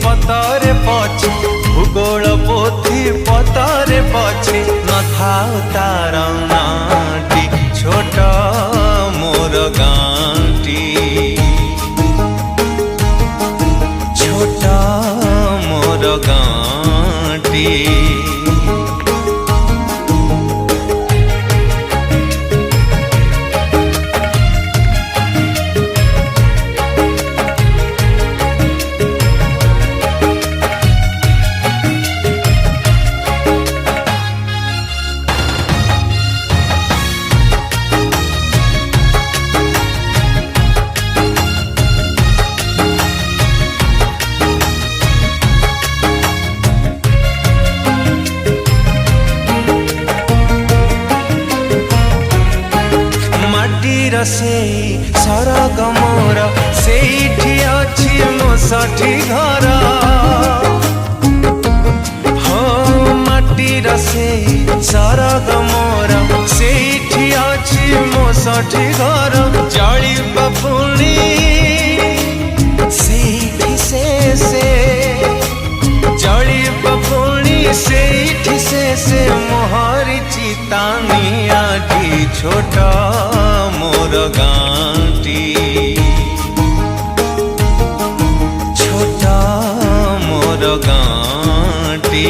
पतरे पछे भूगोल पोथी पतरे पछे न थाउ तार नाटी छोट मोर गाँटी छोट मोर गाँटी से सरग मोर सेठी अछि मो साठी घर हो माटीर से सरग मोर सेठी अछि मो साठी घर जड़ी बपुणी सेठी से जड़ी बपुणी सेठी से मोहरी चितानी आठी छोटा मोर गाँटी छोटा मोर गाँटी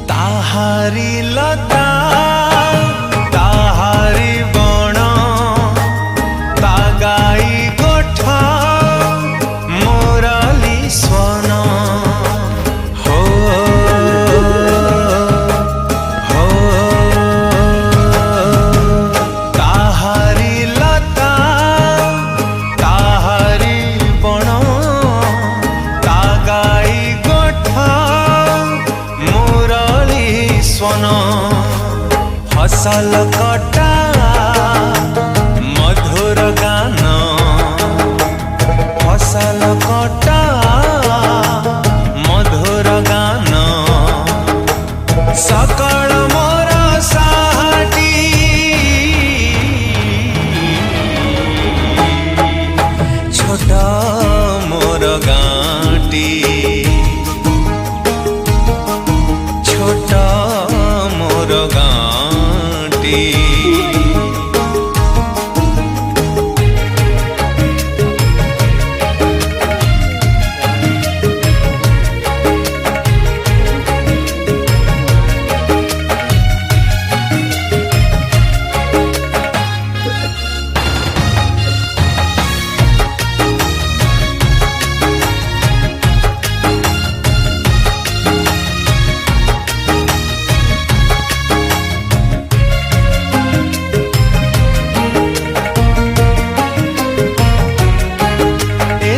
ताहारी लता ताहारी बण तागाई गोठा मोराली स्वन हो हो ताहारी लता ताहारी बण तागाई गोठा मोराली स्वन फसल कटा मधुर गान फसल कटा मधुर गान सकल मोर साटी छोट मोर गाँटी छोट मोर गाँटी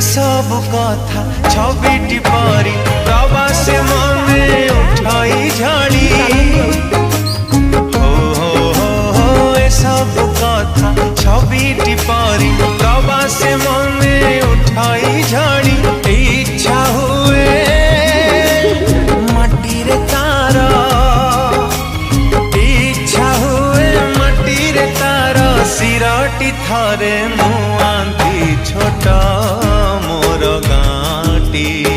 सब कथा छबिटी परी प्रवास मने उठाई झाड़ी हो ए सब कथा छबिटी परी प्रवास मने उठाई झाड़ी इच्छा हुए माटी रे तार इच्छा हुए माटी रे तार सिरटी थरे मुआंती छोटा मोर गाँटी।